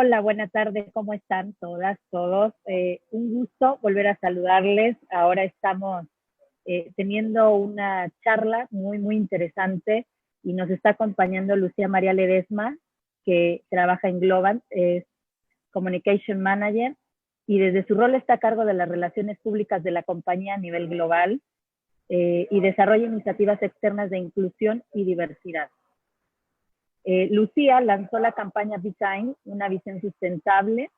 Hola, buena tarde, ¿cómo están todas, todos? Un gusto volver a saludarles. Ahora estamos teniendo una charla muy interesante y nos está acompañando Lucía María Ledesma, que trabaja en Globant, es Communication Manager, y desde su rol está a cargo de las relaciones públicas de la compañía a nivel global y desarrolla iniciativas externas de inclusión y diversidad. Lucía lanzó la campaña Be Kind, una visión sustentable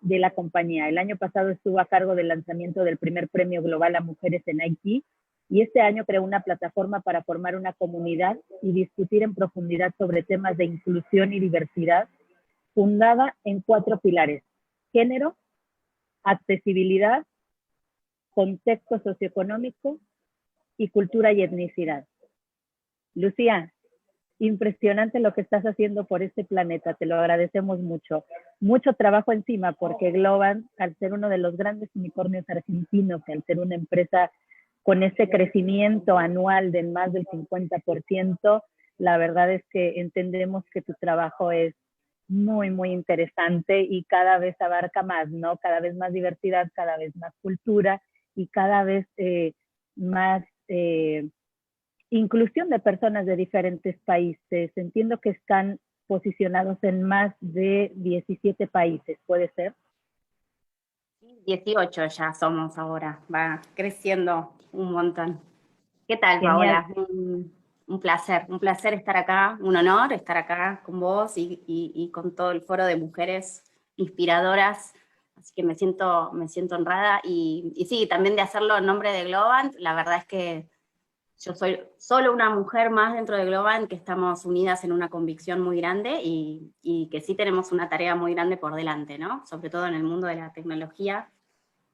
de la compañía. El año pasado estuvo a cargo del lanzamiento del primer premio global a mujeres en Haití y este año creó una plataforma para formar una comunidad y discutir en profundidad sobre temas de inclusión y diversidad, fundada en 4 pilares: género, accesibilidad, contexto socioeconómico y cultura y etnicidad. Lucía, impresionante lo que estás haciendo por este planeta, te lo agradecemos mucho. Mucho trabajo encima porque Globant, al ser uno de los grandes unicornios argentinos, al ser una empresa con ese crecimiento anual de más del 50%, la verdad es que entendemos que tu trabajo es muy interesante y cada vez abarca más, ¿no? Cada vez más diversidad, cada vez más cultura y cada vez más inclusión de personas de diferentes países. Entiendo que están posicionados en más de 17 países, ¿puede ser? 18 ya somos ahora, va creciendo un montón. ¿Qué tal, Genial. Paola? Un placer estar acá, un honor estar acá con vos y con todo el foro de mujeres inspiradoras, así que me siento honrada y sí, también de hacerlo en nombre de Globant. La verdad es que yo soy solo una mujer más dentro de Globant, que estamos unidas en una convicción muy grande y que sí tenemos una tarea muy grande por delante, ¿no? Sobre todo en el mundo de la tecnología.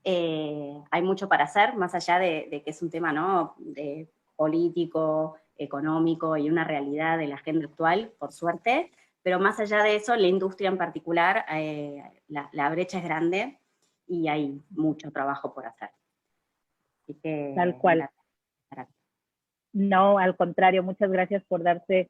Hay mucho para hacer, más allá de que es un tema, ¿no?, de político, económico y una realidad de la agenda actual, por suerte, pero más allá de eso, la industria en particular, la brecha es grande y hay mucho trabajo por hacer. Así Tal que me cual. encanta estar aquí. No, al contrario, muchas gracias por darte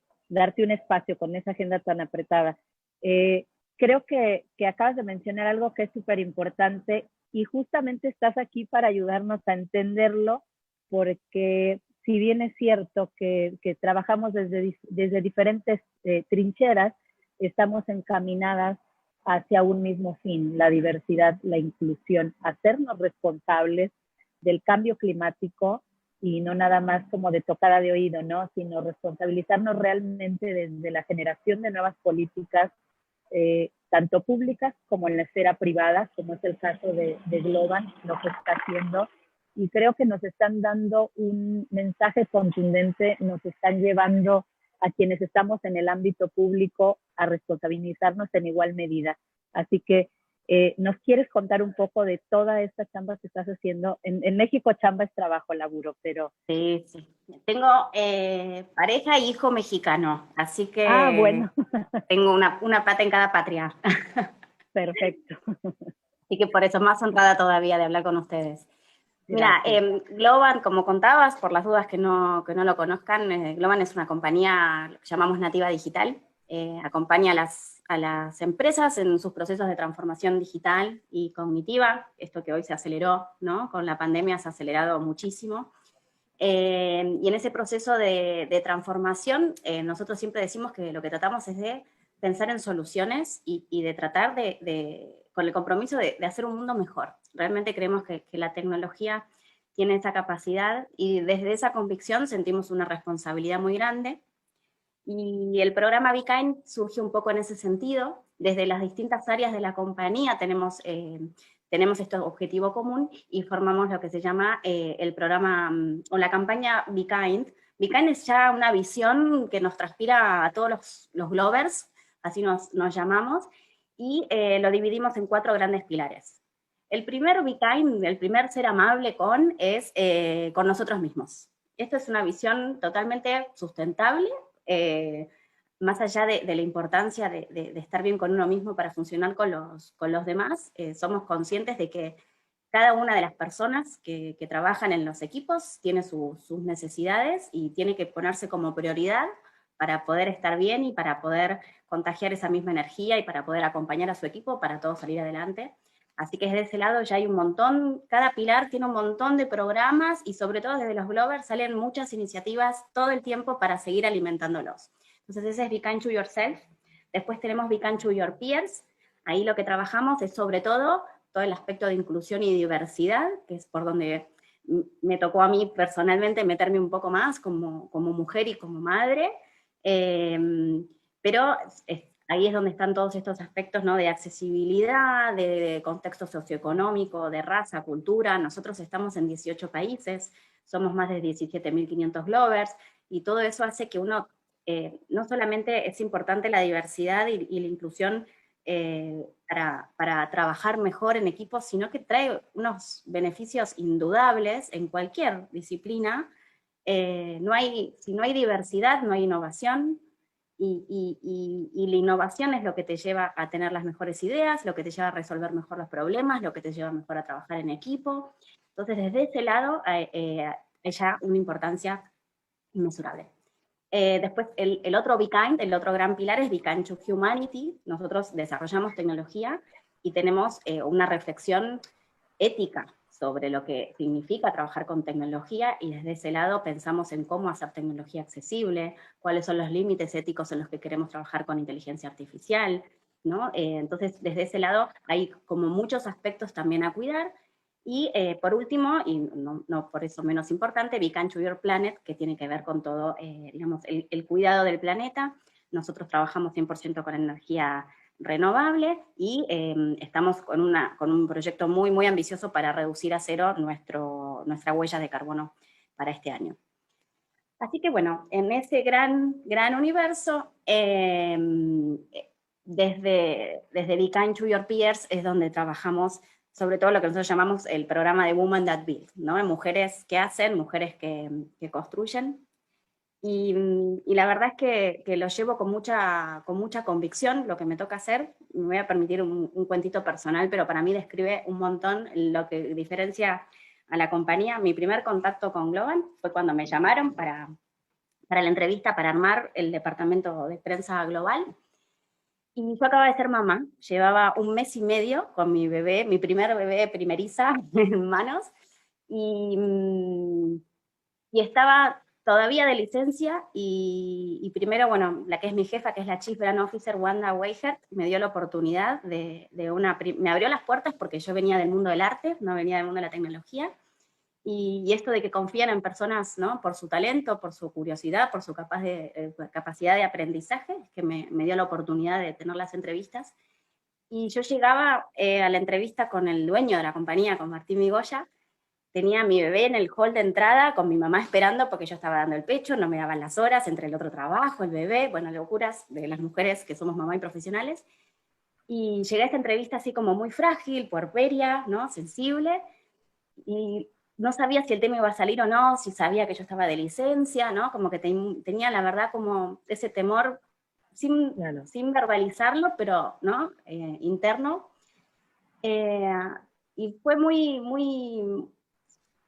un espacio con esa agenda tan apretada. Eh, Creo que acabas de mencionar algo que es súper importante y justamente estás aquí para ayudarnos a entenderlo, porque si bien es cierto que trabajamos desde diferentes trincheras, estamos encaminadas hacia un mismo fin: la diversidad, la inclusión, hacernos responsables del cambio climático y no nada más como de tocada de oído, ¿no? Sino responsabilizarnos realmente desde la generación de nuevas políticas, tanto públicas como en la esfera privada, como es el caso de Globant, lo que está haciendo. Y creo que nos están dando un mensaje contundente, nos están llevando a quienes estamos en el ámbito público a responsabilizarnos en igual medida. Así que ¿nos quieres contar un poco de toda esta chamba que estás haciendo? En México chamba es trabajo, laburo, pero... Sí, sí. Tengo pareja e hijo mexicano, así Ah, que bueno, tengo una pata en cada patria. perfecto. Así que por eso más honrada todavía de hablar con ustedes. Mira, Gracias. Globant, como contabas, por las dudas que no lo conozcan, Globant es una compañía que llamamos nativa digital. Acompaña a las empresas en sus procesos de transformación digital y cognitiva. Esto que hoy se aceleró, ¿no? Con la pandemia se ha acelerado muchísimo. Y en ese proceso de transformación, nosotros siempre decimos que lo que tratamos es de pensar en soluciones y de tratar con el compromiso de hacer un mundo mejor. Realmente creemos que la tecnología tiene esa capacidad y desde esa convicción sentimos una responsabilidad muy grande. Y el programa Be Kind surge un poco en ese sentido. Desde las distintas áreas de la compañía tenemos este objetivo común y formamos lo que se llama el programa o la campaña Be Kind. Be Kind es ya una visión que nos transpira a todos los Glovers, así nos llamamos, y lo dividimos en 4 grandes pilares. El primer Be Kind, el primer ser amable es con nosotros mismos. Esta es una visión totalmente sustentable, eh, más allá de la importancia de estar bien con uno mismo para funcionar con los demás. Somos conscientes de que cada una de las personas que trabajan en los equipos tiene sus necesidades y tiene que ponerse como prioridad para poder estar bien y para poder contagiar esa misma energía y para poder acompañar a su equipo para todos salir adelante. Así que desde ese lado ya hay un montón, cada pilar tiene un montón de programas y sobre todo desde los Glovers salen muchas iniciativas todo el tiempo para seguir alimentándolos. Entonces ese es Be Kind to Yourself. Después tenemos Be Kind to Your Peers. Ahí lo que trabajamos es sobre todo el aspecto de inclusión y diversidad, que es por donde me tocó a mí personalmente meterme un poco más como mujer y como madre, pero ahí es donde están todos estos aspectos, ¿no? De accesibilidad, de contexto socioeconómico, de raza, cultura. Nosotros estamos en 18 países, somos más de 17.500 Glovers, y todo eso hace que uno, no solamente es importante la diversidad y la inclusión para trabajar mejor en equipo, sino que trae unos beneficios indudables en cualquier disciplina. Si no hay diversidad, no hay innovación, y la innovación es lo que te lleva a tener las mejores ideas, lo que te lleva a resolver mejor los problemas, lo que te lleva mejor a trabajar en equipo. Entonces, desde ese lado, hay ya una importancia inmesurable. Después, el otro Be Kind, el otro gran pilar es Be Kind to Humanity. Nosotros desarrollamos tecnología y tenemos una reflexión ética sobre lo que significa trabajar con tecnología, y desde ese lado pensamos en cómo hacer tecnología accesible, cuáles son los límites éticos en los que queremos trabajar con inteligencia artificial, ¿no? Entonces, desde ese lado hay como muchos aspectos también a cuidar. Y por último, y no por eso menos importante, Be Kind to Your Planet, que tiene que ver con todo, digamos, el cuidado del planeta. Nosotros trabajamos 100% con energía renovable y estamos con un proyecto muy, muy ambicioso para reducir a cero nuestra huella de carbono para este año. Así que bueno, en ese gran universo, desde Be Kind to Your Peers es donde trabajamos sobre todo lo que nosotros llamamos el programa de Women That Build, ¿no? Mujeres que hacen, mujeres que construyen. Y la verdad es que lo llevo con mucha convicción, lo que me toca hacer. Me voy a permitir un cuentito personal, pero para mí describe un montón lo que diferencia a la compañía. Mi primer contacto con Globant fue cuando me llamaron para la entrevista para armar el departamento de prensa global. Y yo acababa de ser mamá, llevaba 1 mes y medio con mi bebé, mi primer bebé primeriza en manos, y estaba todavía de licencia, y primero, bueno, la que es mi jefa, que es la Chief Brand Officer, Wanda Weihert, me dio la oportunidad me abrió las puertas porque yo venía del mundo del arte, no venía del mundo de la tecnología, y esto de que confían en personas, ¿no? Por su talento, por su curiosidad, por su capacidad de aprendizaje, es que me dio la oportunidad de tener las entrevistas. Y yo llegaba a la entrevista con el dueño de la compañía, con Martín Migoya. Tenía a mi bebé en el hall de entrada, con mi mamá esperando porque yo estaba dando el pecho, no me daban las horas, entre el otro trabajo, el bebé, bueno, locuras de las mujeres que somos mamá y profesionales. Y llegué a esta entrevista así como muy frágil, puerperia, ¿no? Sensible, y no sabía si el tema iba a salir o no, si sabía que yo estaba de licencia, ¿no? Como que tenía la verdad como ese temor sin verbalizarlo, pero, ¿no? Interno. Y fue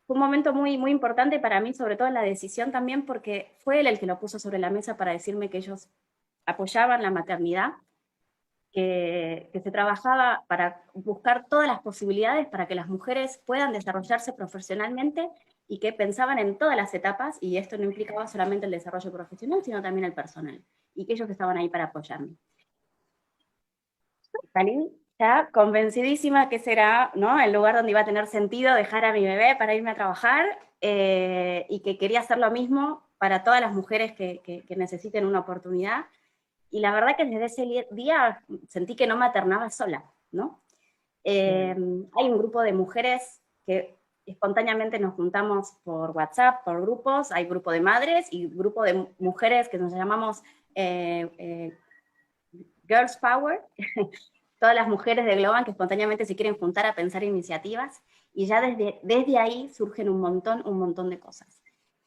fue un momento muy, muy importante para mí, sobre todo en la decisión también, porque fue él el que lo puso sobre la mesa para decirme que ellos apoyaban la maternidad, que se trabajaba para buscar todas las posibilidades para que las mujeres puedan desarrollarse profesionalmente, y que pensaban en todas las etapas, y esto no implicaba solamente el desarrollo profesional, sino también el personal, y que ellos estaban ahí para apoyarme. Salí ya convencidísima que será, ¿no? El lugar donde iba a tener sentido dejar a mi bebé para irme a trabajar, y que quería hacer lo mismo para todas las mujeres que necesiten una oportunidad. Y la verdad que desde ese día sentí que no maternaba sola, ¿no? Hay un grupo de mujeres que espontáneamente nos juntamos por WhatsApp, por grupos, hay grupo de madres y grupo de mujeres que nos llamamos Girls Power, todas las mujeres de Globant que espontáneamente se quieren juntar a pensar iniciativas, y ya desde ahí surgen un montón de cosas.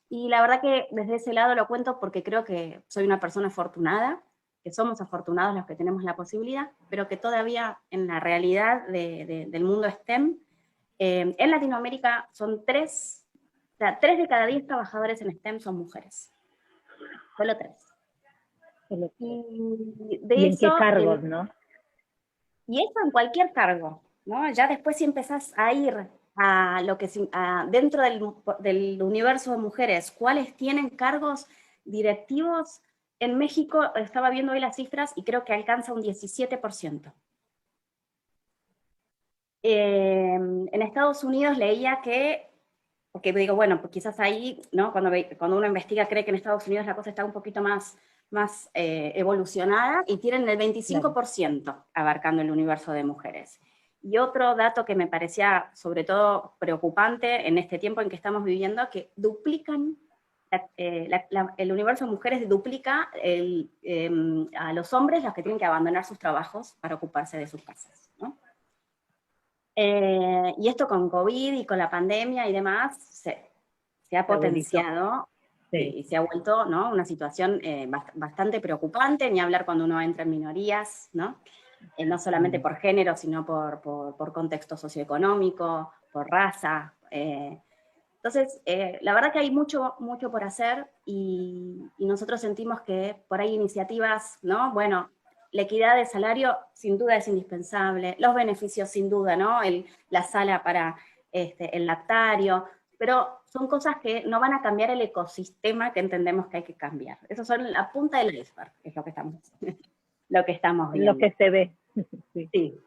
Y la verdad que desde ese lado lo cuento porque creo que soy una persona afortunada, que somos afortunados los que tenemos la posibilidad, pero que todavía en la realidad del mundo STEM, en Latinoamérica son 3 de cada 10 trabajadores en STEM son mujeres. Solo 3. Y de ¿Y en qué eso, cargos, no? y eso en cualquier cargo, ¿no? Ya después si empezás a ir a lo que dentro del universo de mujeres, ¿cuáles tienen cargos directivos? En México estaba viendo hoy las cifras y creo que alcanza un 17%. En Estados Unidos leía que, porque digo, bueno, pues quizás ahí, ¿no? Cuando uno investiga cree que en Estados Unidos la cosa está un poquito más evolucionada y tienen el Claro. 25% abarcando el universo de mujeres. Y otro dato que me parecía sobre todo preocupante en este tiempo en que estamos viviendo, que duplican, el universo de mujeres duplica a los hombres los que tienen que abandonar sus trabajos para ocuparse de sus casas, ¿no? Y esto con COVID y con la pandemia y demás se ha Se agudizó. potenciado Sí. y se ha vuelto, ¿no? Una situación bastante preocupante, ni hablar cuando uno entra en minorías, ¿no? No solamente por género, sino por contexto socioeconómico, por raza. Entonces, la verdad que hay mucho, mucho por hacer y nosotros sentimos que por ahí iniciativas, ¿no? Bueno, la equidad de salario sin duda es indispensable, los beneficios sin duda, ¿no? La sala para el lactario, pero son cosas que no van a cambiar el ecosistema que entendemos que hay que cambiar. Eso son la punta del iceberg, es lo que lo que estamos Lo viendo. que se ve. Sí. Sí.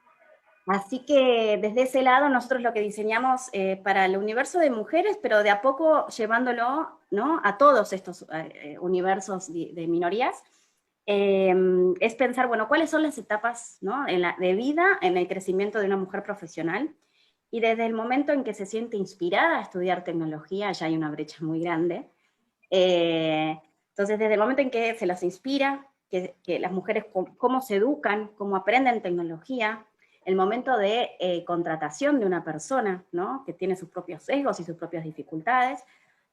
Así que desde ese lado nosotros lo que diseñamos para el universo de mujeres, pero de a poco llevándolo, ¿no? A todos estos universos de minorías, es pensar, bueno, cuáles son las etapas, ¿no? De vida en el crecimiento de una mujer profesional. Y desde el momento en que se siente inspirada a estudiar tecnología, ya hay una brecha muy grande. Eh, entonces, desde el momento en que se las inspira, que las mujeres cómo se educan, cómo aprenden tecnología, el momento de contratación de una persona, ¿no? Que tiene sus propios sesgos y sus propias dificultades,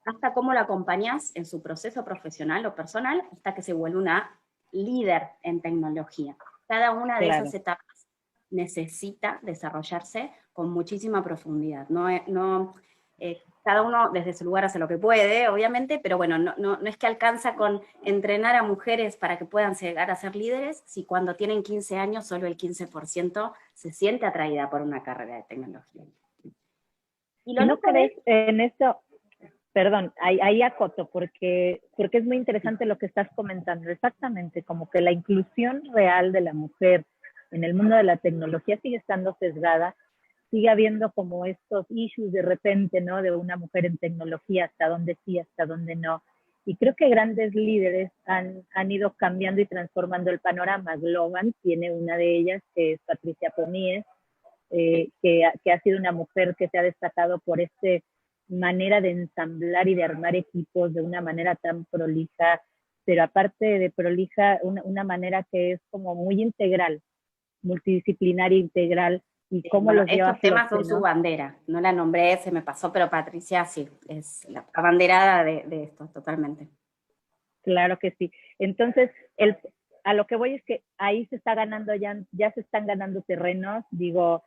hasta cómo la acompañas en su proceso profesional o personal, hasta que se vuelve una líder en tecnología. Cada una de esas Claro. etapas necesita desarrollarse con muchísima profundidad. No, cada uno desde su lugar hace lo que puede, obviamente, pero bueno, no es que alcanza con entrenar a mujeres para que puedan llegar a ser líderes, si cuando tienen 15 años solo el 15% se siente atraída por una carrera de tecnología. Y lo ¿Y no loco de crees en esto? Perdón, ahí acoto, porque es muy interesante lo que estás comentando. Exactamente, como que la inclusión real de la mujer en el mundo de la tecnología sigue estando sesgada, sigue habiendo como estos issues de repente, ¿no? De una mujer en tecnología, hasta dónde sí, hasta dónde no. Y creo que grandes líderes han ido cambiando y transformando el panorama. Globant tiene una de ellas, que es Patricia Pomies, que ha sido una mujer que se ha destacado por este manera de ensamblar y de armar equipos de una manera tan prolija, pero aparte de prolija, una manera que es como muy integral, multidisciplinaria, integral, y cómo Bueno, los lleva a estos temas flote, son su ¿no? bandera. No la nombré, se me pasó, pero Patricia sí, es la abanderada de esto, totalmente. Claro que sí. Entonces, a lo que voy es que ahí se está ganando, ya se están ganando terrenos, digo,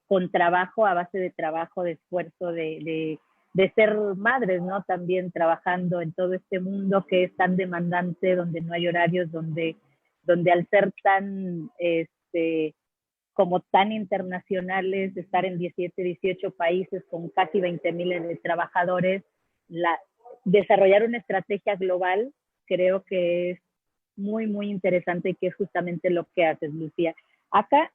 con trabajo, a base de trabajo, de esfuerzo, de ser madres, ¿no? También trabajando en todo este mundo que es tan demandante, donde no hay horarios, donde al ser tan, como tan internacionales, estar en 17, 18 países con casi 20,000 de trabajadores, la, desarrollar una estrategia global creo que es muy, muy interesante y que es justamente lo que haces, Lucía. Acá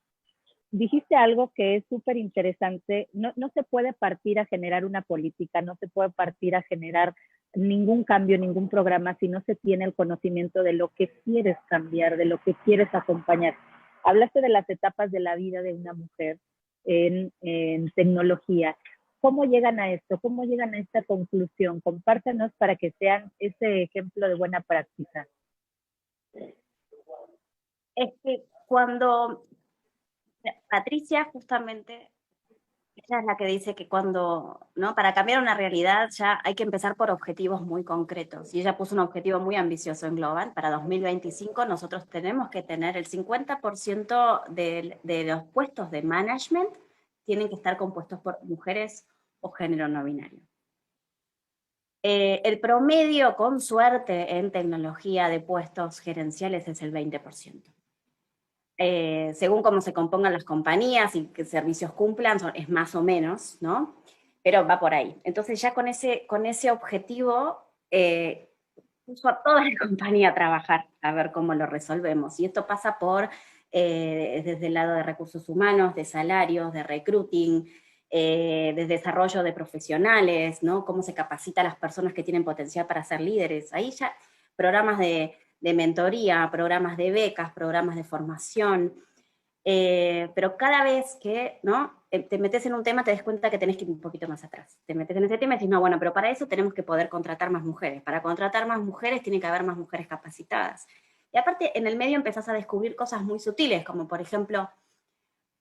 dijiste algo que es súper interesante. No se puede partir a generar una política, no se puede partir a generar ningún cambio, ningún programa si no se tiene el conocimiento de lo que quieres cambiar, de lo que quieres acompañar. Hablaste de las etapas de la vida de una mujer en tecnología. ¿Cómo llegan a esto? ¿Cómo llegan a esta conclusión? Compártanos para que sean ese ejemplo de buena práctica. Es que cuando Patricia justamente, ella es la que dice que cuando, ¿no? Para cambiar una realidad ya hay que empezar por objetivos muy concretos. Y ella puso un objetivo muy ambicioso en Global. Para 2025 nosotros tenemos que tener el 50% de los puestos de management tienen que estar compuestos por mujeres o género no binario. El promedio, con suerte, en tecnología de puestos gerenciales es el 20%. Según cómo se compongan las compañías y qué servicios cumplan, es más o menos, ¿no? Pero va por ahí. Entonces ya con ese objetivo, puso a toda la compañía a trabajar, a ver cómo lo resolvemos. Y esto pasa por, desde el lado de recursos humanos, de salarios, de recruiting, de desarrollo de profesionales, ¿no? Cómo se capacita a las personas que tienen potencial para ser líderes. Ahí ya programas de mentoría, programas de becas, programas de formación, pero cada vez que, ¿no?, te metes en un tema, te das cuenta que tenés que ir un poquito más atrás. Te metes en ese tema y dices, no, bueno, pero para eso tenemos que poder contratar más mujeres. Para contratar más mujeres tiene que haber más mujeres capacitadas. Y aparte, en el medio empezás a descubrir cosas muy sutiles, como por ejemplo,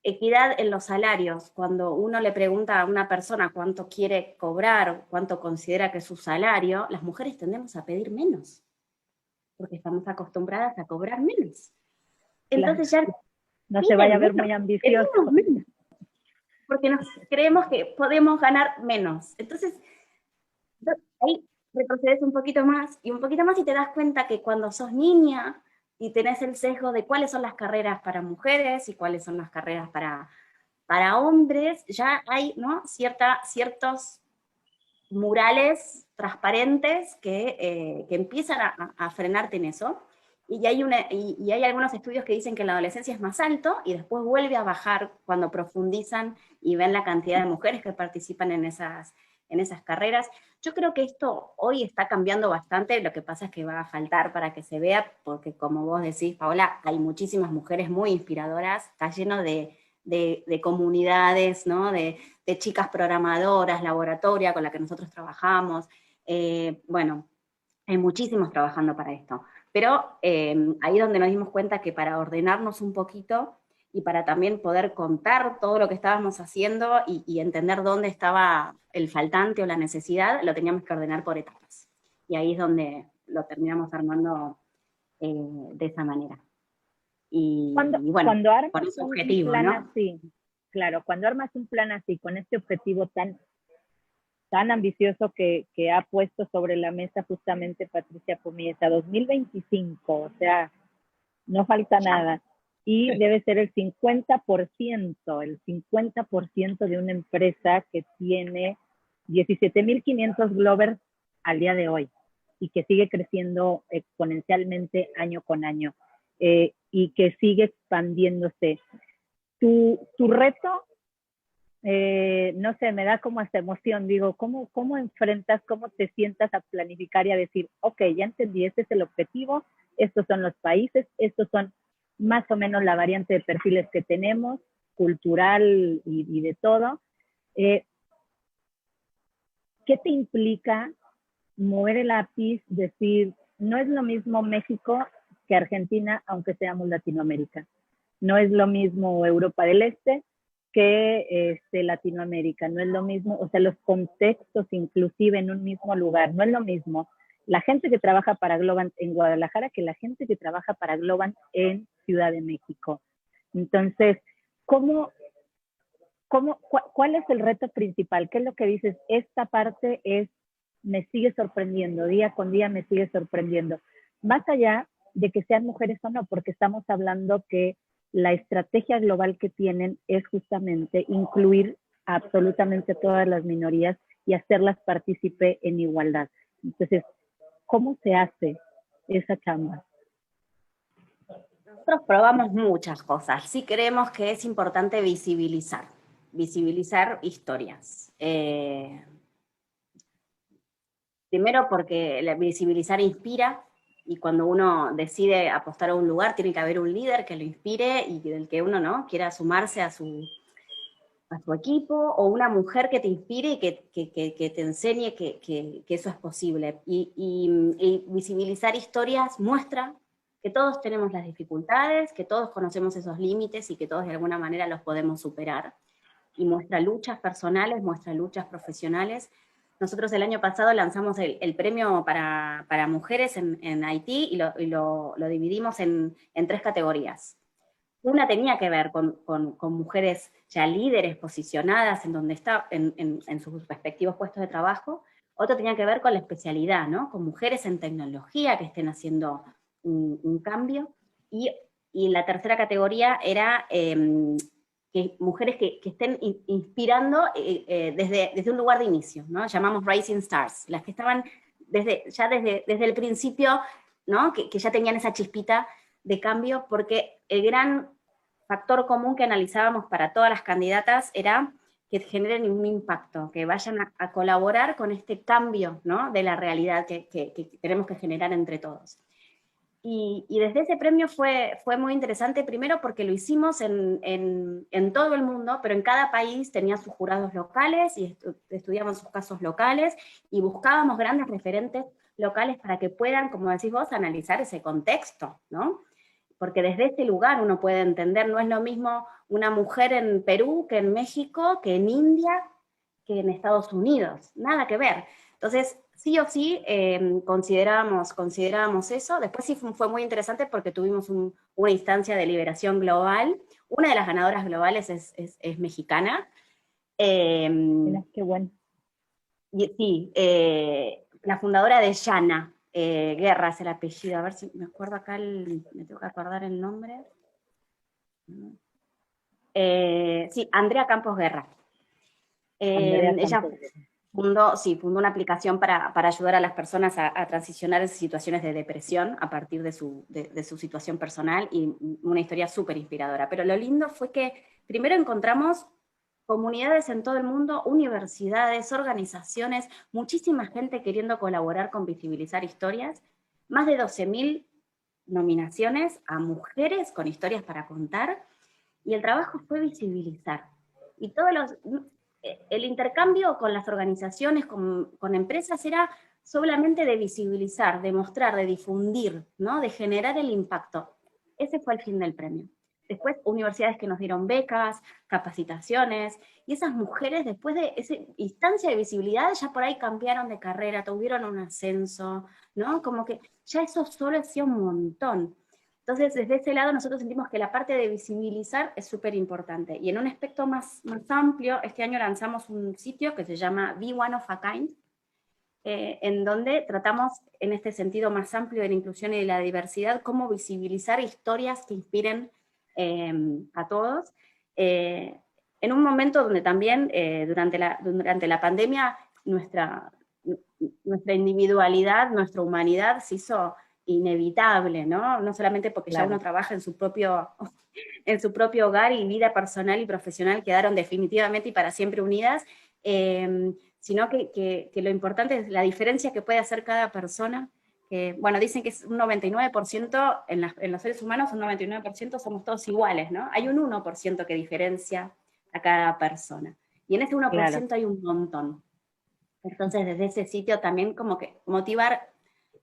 equidad en los salarios. Cuando uno le pregunta a una persona cuánto quiere cobrar, cuánto considera que es su salario, las mujeres tendemos a pedir menos, porque estamos acostumbradas a cobrar menos. Claro. Entonces ya No se vaya a piden ver menos, muy ambicioso. pedimos menos, porque nos creemos que podemos ganar menos. Entonces, ahí retrocedes un poquito más y te das cuenta que cuando sos niña y tenés el sesgo de cuáles son las carreras para mujeres y cuáles son las carreras para hombres, ya hay, ¿no?, ciertos murales transparentes que empiezan a frenarte en eso. Y hay algunos estudios que dicen que en la adolescencia es más alto y después vuelve a bajar cuando profundizan y ven la cantidad de mujeres que participan en esas carreras. Yo creo que esto hoy está cambiando bastante, lo que pasa es que va a faltar para que se vea, porque como vos decís, Paola, hay muchísimas mujeres muy inspiradoras, está lleno de comunidades, ¿no?, de chicas programadoras, laboratoria con la que nosotros trabajamos. Bueno, hay muchísimos trabajando para esto. Pero ahí donde nos dimos cuenta que para ordenarnos un poquito y para también poder contar todo lo que estábamos haciendo y entender dónde estaba el faltante o la necesidad, lo teníamos que ordenar por etapas. Y ahí es donde lo terminamos armando de esa manera. Y bueno, Cuando con armas ese un objetivo, plan ¿no? así, claro, cuando armas un plan así, con este objetivo tan ambicioso que ha puesto sobre la mesa justamente Patricia Comiesa, 2025, o sea, no falta nada. Y debe ser el 50% de una empresa que tiene 17.500 Glovers al día de hoy y que sigue creciendo exponencialmente año con año y que sigue expandiéndose. Tu reto, no sé, me da como hasta emoción, digo, ¿cómo enfrentas, cómo te sientas a planificar y a decir, ok, ya entendí, este es el objetivo, estos son los países, estos son más o menos la variante de perfiles que tenemos, cultural y de todo. Eh, ¿Qué te implica mover el lápiz, decir, no es lo mismo México que Argentina, aunque seamos Latinoamérica? No es lo mismo Europa del Este que Latinoamérica, no es lo mismo, o sea, los contextos inclusive en un mismo lugar, no es lo mismo la gente que trabaja para Globant en Guadalajara que la gente que trabaja para Globant en Ciudad de México. Entonces, ¿cuál es el reto principal? ¿Qué es lo que dices? Esta parte me sigue sorprendiendo, día con día me sigue sorprendiendo. Más allá de que sean mujeres o no, porque estamos hablando que la estrategia global que tienen es justamente incluir a absolutamente todas las minorías y hacerlas partícipe en igualdad. Entonces, ¿cómo se hace esa chamba? Nosotros probamos muchas cosas. Sí creemos que es importante visibilizar historias. Primero porque visibilizar inspira, y cuando uno decide apostar a un lugar, tiene que haber un líder que lo inspire y del que uno, ¿no?, quiera sumarse a su equipo, o una mujer que te inspire y que te enseñe que eso es posible. Y visibilizar historias muestra que todos tenemos las dificultades, que todos conocemos esos límites y que todos de alguna manera los podemos superar. Y muestra luchas personales, muestra luchas profesionales. Nosotros el año pasado lanzamos el premio para mujeres en Haití y lo dividimos en 3 categorías. Una tenía que ver con mujeres ya líderes, posicionadas en donde está, en sus respectivos puestos de trabajo. otro tenía que ver con la especialidad, ¿no? Con mujeres en tecnología que estén haciendo un cambio, y la tercera categoría era que mujeres que estén inspirando desde un lugar de inicio, ¿no? Llamamos Rising Stars, las que estaban desde el principio, ¿no? Que ya tenían esa chispita de cambio, porque el gran factor común que analizábamos para todas las candidatas era que generen un impacto, que vayan a colaborar con este cambio, ¿no? De la realidad que tenemos que generar entre todos. Y desde ese premio fue muy interesante, primero porque lo hicimos en todo el mundo, pero en cada país tenía sus jurados locales y estudiamos sus casos locales y buscábamos grandes referentes locales para que puedan, como decís vos, analizar ese contexto, ¿no? Porque desde este lugar uno puede entender, no es lo mismo una mujer en Perú que en México, que en India, que en Estados Unidos, nada que ver. Entonces, sí o sí, considerábamos eso. Después sí fue muy interesante porque tuvimos una instancia de liberación global. Una de las ganadoras globales es mexicana. Mira, qué bueno. Sí, la fundadora de Yana Guerra es el apellido. A ver si me acuerdo acá, me tengo que acordar el nombre. Sí, Andrea Campos Guerra. Ella fundó una aplicación para ayudar a las personas a transicionar en situaciones de depresión a partir de su situación personal, y una historia súper inspiradora. Pero lo lindo fue que primero encontramos comunidades en todo el mundo, universidades, organizaciones, muchísima gente queriendo colaborar con visibilizar historias, más de 12.000 nominaciones a mujeres con historias para contar, y el trabajo fue visibilizar. Y el intercambio con las organizaciones, con empresas, era solamente de visibilizar, de mostrar, de difundir, ¿no? De generar el impacto. Ese fue el fin del premio. Después, universidades que nos dieron becas, capacitaciones, y esas mujeres, después de esa instancia de visibilidad, ya por ahí cambiaron de carrera, tuvieron un ascenso, ¿no? Como que ya eso solo hacía un montón. Entonces, desde ese lado nosotros sentimos que la parte de visibilizar es súper importante. Y en un aspecto más amplio, este año lanzamos un sitio que se llama Be One of a Kind, en donde tratamos, en este sentido más amplio de la inclusión y de la diversidad, cómo visibilizar historias que inspiren a todos. En un momento donde también, durante la pandemia, nuestra individualidad, nuestra humanidad se hizo inevitable, ¿no? No solamente porque claro, ya uno trabaja en su propio hogar, y vida personal y profesional quedaron definitivamente y para siempre unidas, sino que lo importante es la diferencia que puede hacer cada persona. Bueno, dicen que es un 99%, en los seres humanos un 99% somos todos iguales, ¿no? Hay un 1% que diferencia a cada persona. Y en ese 1% claro, hay un montón. Entonces, desde ese sitio también como que motivar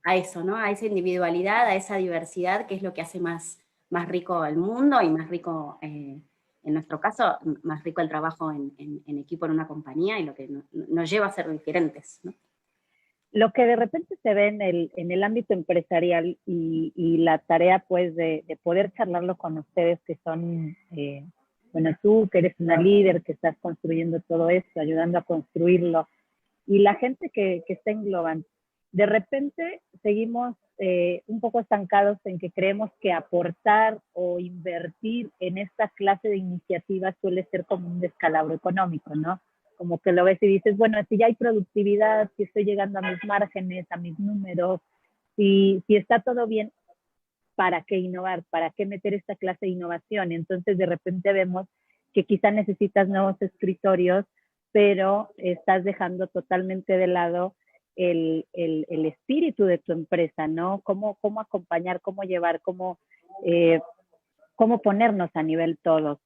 a eso, ¿no? A esa individualidad, a esa diversidad, que es lo que hace más rico el mundo y más rico, en nuestro caso, más rico el trabajo en equipo en una compañía, y lo que nos lleva a ser diferentes, ¿no? Lo que de repente se ve en el ámbito empresarial, y la tarea pues de poder charlarlo con ustedes que son, bueno, tú que eres una líder, que estás construyendo todo esto, ayudando a construirlo, y la gente que está en Globant, de repente seguimos un poco estancados en que creemos que aportar o invertir en esta clase de iniciativas suele ser como un descalabro económico, ¿no? Como que lo ves y dices, bueno, si ya hay productividad, si estoy llegando a mis márgenes, a mis números, si está todo bien, ¿para qué innovar? ¿Para qué meter esta clase de innovación? Entonces de repente vemos que quizá necesitas nuevos escritorios, pero estás dejando totalmente de lado el espíritu de tu empresa, ¿no? Cómo acompañar, cómo llevar, cómo ponernos a nivel todos.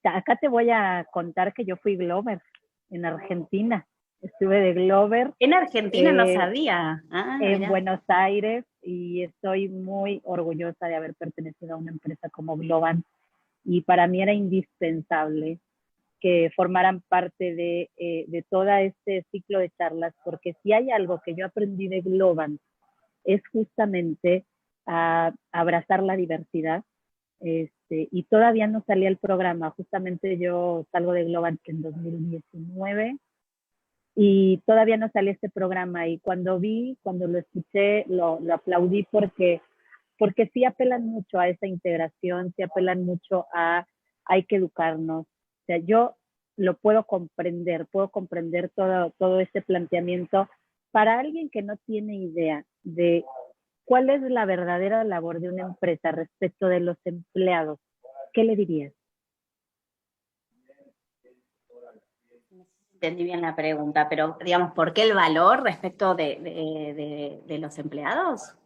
Acá te voy a contar que yo fui Glover en Argentina. Estuve de Glover. En Argentina no sabía. En Buenos Aires, y estoy muy orgullosa de haber pertenecido a una empresa como Globant, y para mí era indispensable que formaran parte de todo este ciclo de charlas, porque si hay algo que yo aprendí de Globant es justamente a abrazar la diversidad, y todavía no salía el programa. Justamente yo salgo de Globant en 2019, y todavía no salía este programa, y cuando lo escuché, lo aplaudí porque sí apelan mucho a esa integración, sí apelan mucho a hay que educarnos. O sea, yo lo puedo comprender todo este planteamiento para alguien que no tiene idea de cuál es la verdadera labor de una empresa respecto de los empleados. ¿Qué le dirías? Entendí bien la pregunta, pero digamos, ¿por qué el valor respecto de los empleados?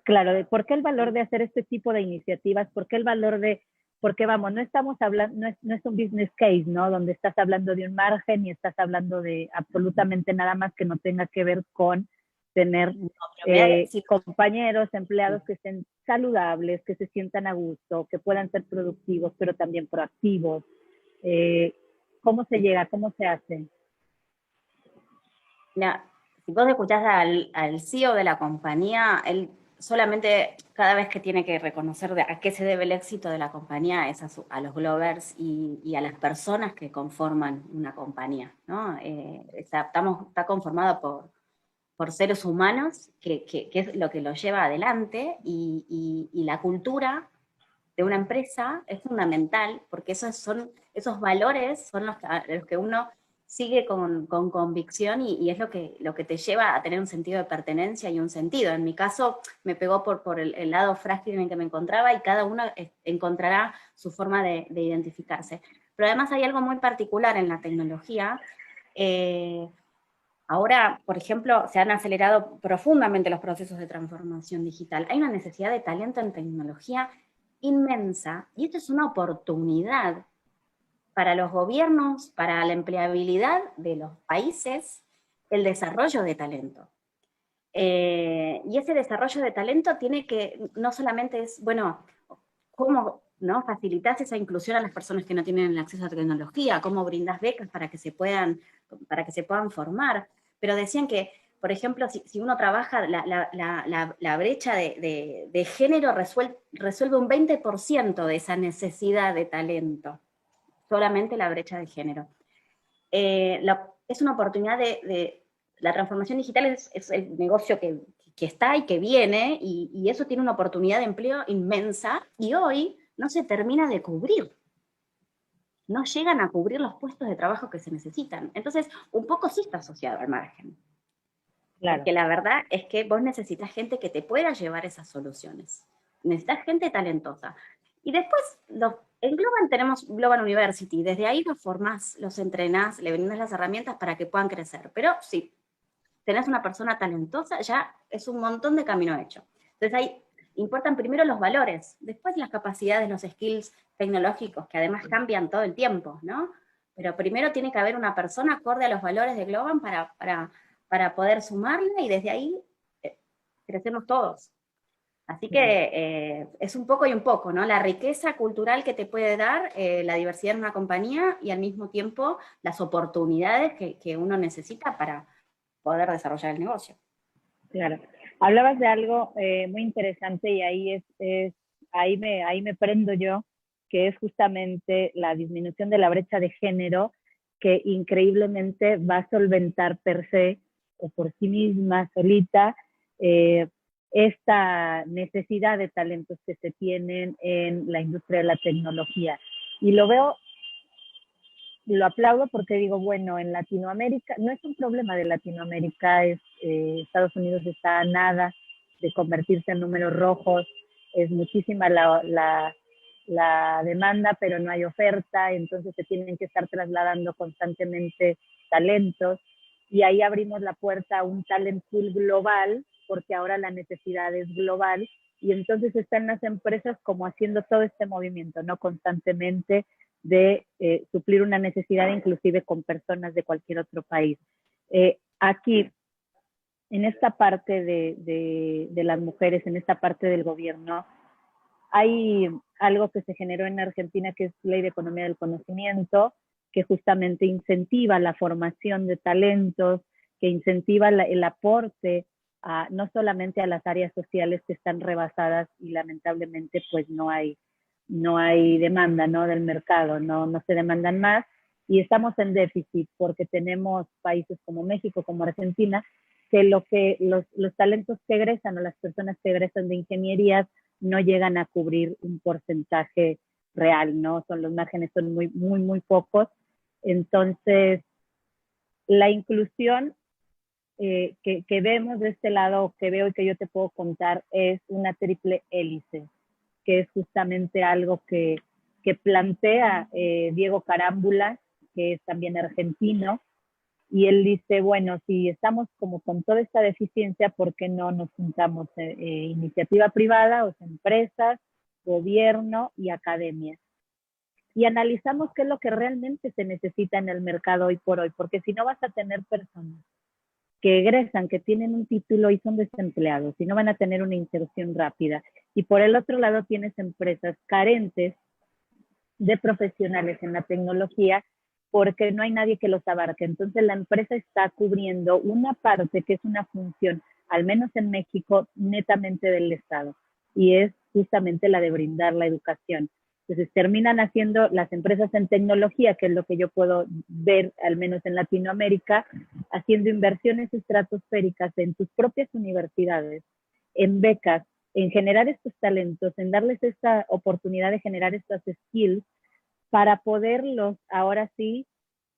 Claro, de por qué el valor de hacer este tipo de iniciativas, por qué el valor de, porque vamos, no estamos hablando, no es un business case, ¿no? Donde estás hablando de un margen y estás hablando de absolutamente nada más que no tenga que ver con tener No, pero sí, compañeros, empleados que estén saludables, que se sientan a gusto, que puedan ser productivos, pero también proactivos. Eh, ¿Cómo se llega? ¿Cómo se hace? mira, si vos escuchás al CEO de la compañía, él solamente cada vez que tiene que reconocer a qué se debe el éxito de la compañía es a los Glovers y a las personas que conforman una compañía, ¿no? Está conformado por seres humanos, que es lo que lo lleva adelante, y la cultura de una empresa es fundamental, porque esos valores son los que uno sigue con convicción y es lo que te lleva a tener un sentido de pertenencia y un sentido. En mi caso me pegó por el lado frágil en el que me encontraba y cada uno encontrará su forma de identificarse. Pero además hay algo muy particular en la tecnología. Ahora, por ejemplo, se han acelerado profundamente los procesos de transformación digital. Hay una necesidad de talento en tecnología inmensa, y esto es una oportunidad para los gobiernos, para la empleabilidad de los países, el desarrollo de talento. Y ese desarrollo de talento tiene que, no solamente es, bueno, cómo, ¿no?, facilitas esa inclusión a las personas que no tienen el acceso a tecnología, cómo brindas becas para que se puedan formar, pero decían que, por ejemplo, si uno trabaja la brecha de género resuelve un 20% de esa necesidad de talento, solamente la brecha de género. Es una oportunidad la transformación digital es el negocio que está y que viene, y eso tiene una oportunidad de empleo inmensa, y hoy no se termina de cubrir. No llegan a cubrir los puestos de trabajo que se necesitan. Entonces, un poco sí está asociado al margen. Claro. Porque la verdad es que vos necesitas gente que te pueda llevar esas soluciones. Necesitas gente talentosa. Y después, en Globan tenemos Globan University. Desde ahí los formás, los entrenás, le brindas las herramientas para que puedan crecer. Pero si tenés una persona talentosa, ya es un montón de camino hecho. Entonces ahí importan primero los valores, después las capacidades, los skills tecnológicos, que además cambian todo el tiempo, ¿no? Pero primero tiene que haber una persona acorde a los valores de Globan para poder sumarle, y desde ahí crecemos todos. Así que es un poco y un poco, ¿no? La riqueza cultural que te puede dar la diversidad en una compañía, y al mismo tiempo las oportunidades que uno necesita para poder desarrollar el negocio. Claro. Hablabas de algo muy interesante, y ahí me prendo yo, que es justamente la disminución de la brecha de género, que increíblemente va a solventar per se o por sí misma, solita, eh, esta necesidad de talentos que se tienen en la industria de la tecnología. Y lo aplaudo porque digo, bueno, en Latinoamérica, no es un problema de Latinoamérica, Estados Unidos está a nada de convertirse en números rojos, es muchísima la demanda, pero no hay oferta, entonces se tienen que estar trasladando constantemente talentos, y ahí abrimos la puerta a un talent pool global, porque ahora la necesidad es global, y entonces están las empresas como haciendo todo este movimiento, ¿no? Constantemente de suplir una necesidad inclusive con personas de cualquier otro país. Aquí, en esta parte de las mujeres, en esta parte del gobierno, hay algo que se generó en Argentina, que es Ley de Economía del Conocimiento, que justamente incentiva la formación de talentos, que incentiva el aporte no solamente a las áreas sociales que están rebasadas y lamentablemente pues no hay demanda, ¿no?, del mercado, no se demandan más, y estamos en déficit porque tenemos países como México, como Argentina, que los talentos que egresan o las personas que egresan de ingenierías no llegan a cubrir un porcentaje real, ¿no? Los márgenes son muy, muy, muy pocos. Entonces, la inclusión que vemos de este lado, que veo y que yo te puedo contar, es una triple hélice, que es justamente algo que plantea Diego Carámbula, que es también argentino, y él dice, bueno, si estamos como con toda esta deficiencia, ¿por qué no nos juntamos iniciativa privada, o sea, empresas, gobierno y academia? Y analizamos qué es lo que realmente se necesita en el mercado hoy por hoy, porque si no vas a tener personas que egresan, que tienen un título y son desempleados, y no van a tener una inserción rápida. Y por el otro lado tienes empresas carentes de profesionales en la tecnología porque no hay nadie que los abarque. Entonces la empresa está cubriendo una parte que es una función, al menos en México, netamente del Estado, y es justamente la de brindar la educación. Entonces terminan haciendo las empresas en tecnología, que es lo que yo puedo ver, al menos en Latinoamérica, haciendo inversiones estratosféricas en sus propias universidades, en becas, en generar estos talentos, en darles esta oportunidad de generar estas skills para poderlos ahora sí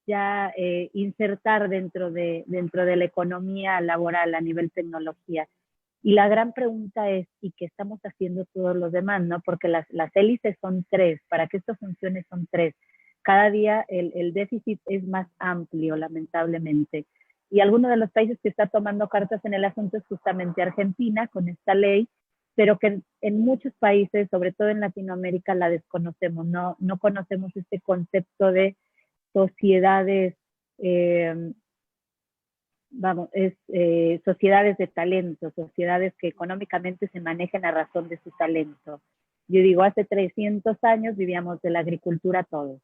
ya insertar dentro de la economía laboral a nivel tecnología. Y la gran pregunta es, ¿y qué estamos haciendo todos los demás? ¿No? Porque las hélices son tres, para que esto funcione son tres. Cada día el déficit es más amplio, lamentablemente. Y alguno de los países que está tomando cartas en el asunto es justamente Argentina, con esta ley, pero que en muchos países, sobre todo en Latinoamérica, la desconocemos, no conocemos este concepto de sociedades, eh, sociedades de talento, sociedades que económicamente se manejan a razón de su talento. Yo digo, hace 300 años vivíamos de la agricultura todos.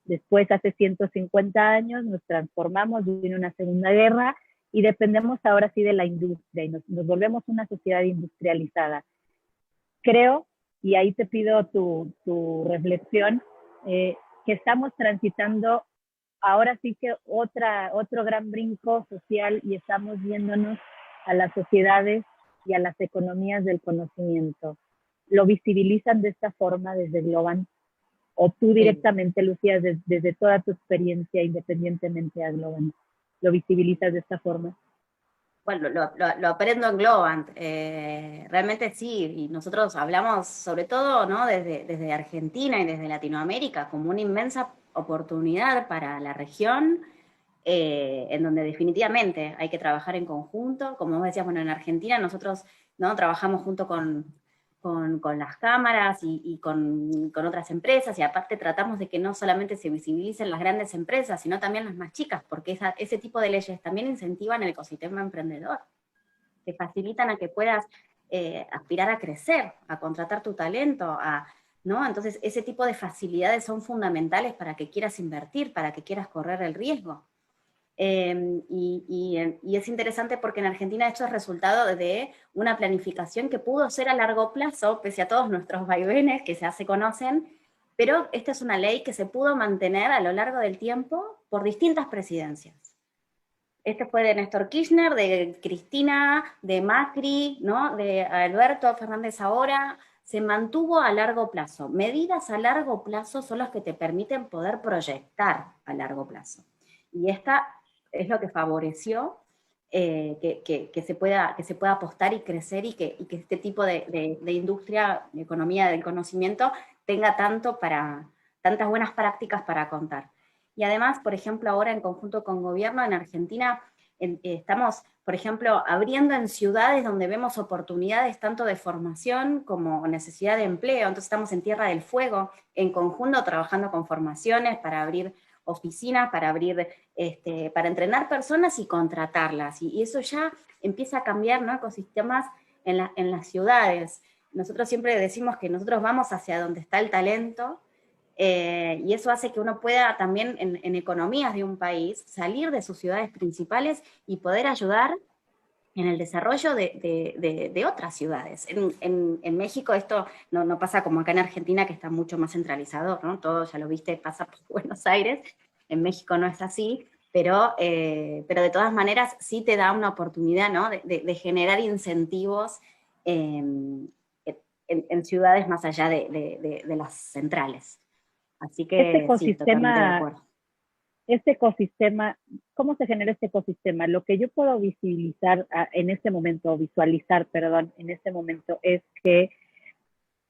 Después, hace 150 años, nos transformamos, vino una segunda guerra y dependemos ahora sí de la industria y nos volvemos una sociedad industrializada. Creo, y ahí te pido tu reflexión, que estamos transitando ahora sí que otro gran brinco social y estamos viéndonos a las sociedades y a las economías del conocimiento. ¿Lo visibilizan de esta forma desde Globant? ¿O tú directamente, Lucía, desde toda tu experiencia independientemente a Globant, lo visibilizas de esta forma? Bueno, lo aprendo en Globant, realmente sí, y nosotros hablamos sobre todo, ¿no? desde Argentina y desde Latinoamérica como una inmensa oportunidad para la región, en donde definitivamente hay que trabajar en conjunto. Como vos decías, bueno, en Argentina nosotros, ¿no? Trabajamos junto con las cámaras y con otras empresas, y aparte tratamos de que no solamente se visibilicen las grandes empresas, sino también las más chicas, porque ese tipo de leyes también incentivan el ecosistema emprendedor, te facilitan a que puedas aspirar a crecer, a contratar tu talento, ¿no? Entonces ese tipo de facilidades son fundamentales para que quieras invertir, para que quieras correr el riesgo. Y es interesante porque en Argentina esto es resultado de una planificación que pudo ser a largo plazo, pese a todos nuestros vaivenes que ya se conocen, pero esta es una ley que se pudo mantener a lo largo del tiempo por distintas presidencias. Este fue de Néstor Kirchner, de Cristina, de Macri, ¿no? De Alberto Fernández ahora. Se mantuvo a largo plazo. Medidas a largo plazo son las que te permiten poder proyectar a largo plazo. Y esta es lo que favoreció que se pueda apostar y crecer y que este tipo de industria, de economía del conocimiento, tenga tantas buenas prácticas para contar. Y además, por ejemplo, ahora en conjunto con gobierno en Argentina, estamos, por ejemplo, abriendo en ciudades donde vemos oportunidades tanto de formación como necesidad de empleo. Entonces estamos en Tierra del Fuego, en conjunto trabajando con formaciones para abrir oficinas, para entrenar personas y contratarlas. Y eso ya empieza a cambiar, ¿no? Ecosistemas en las ciudades. Nosotros siempre decimos que nosotros vamos hacia donde está el talento, y eso hace que uno pueda también en economías de un país salir de sus ciudades principales y poder ayudar en el desarrollo de otras ciudades. En México esto no pasa como acá en Argentina, que está mucho más centralizado, ¿no? Todo, ya lo viste, pasa por Buenos Aires, en México no es así, pero de todas maneras sí te da una oportunidad, ¿no? de generar incentivos en ciudades más allá de las centrales. Así Este que sí, totalmente de ecosistema, acuerdo. este ecosistema, ¿cómo se genera este ecosistema? Lo que yo puedo visibilizar en este momento, o visualizar, perdón, en este momento, es que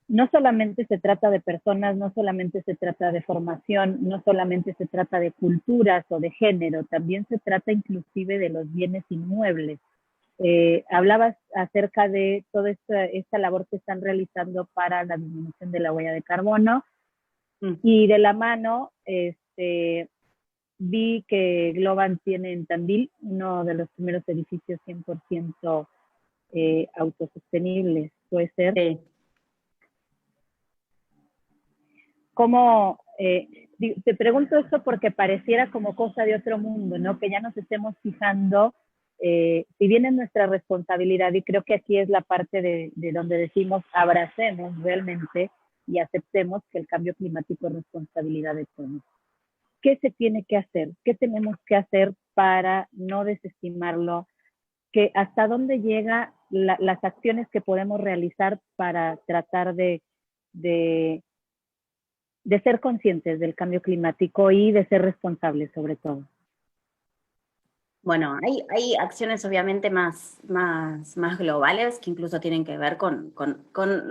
no solamente se trata de personas, no solamente se trata de formación, no solamente se trata de culturas o de género, también se trata inclusive de los bienes inmuebles. Hablabas acerca de toda esta labor que están realizando para la disminución de la huella de carbono, y de la mano, vi que Globan tiene en Tandil uno de los primeros edificios 100% autosostenibles, puede ser. Sí. ¿Cómo, te pregunto esto porque pareciera como cosa de otro mundo, ¿no? Que ya nos estemos fijando, si bien es nuestra responsabilidad, y creo que aquí es la parte de donde decimos abracemos realmente y aceptemos que el cambio climático es responsabilidad de todos. ¿Qué se tiene que hacer? ¿Qué tenemos que hacer para no desestimarlo? Que hasta dónde llega las acciones que podemos realizar para tratar de, de ser conscientes del cambio climático y de ser responsables sobre todo. Bueno, hay acciones obviamente más globales que incluso tienen que ver con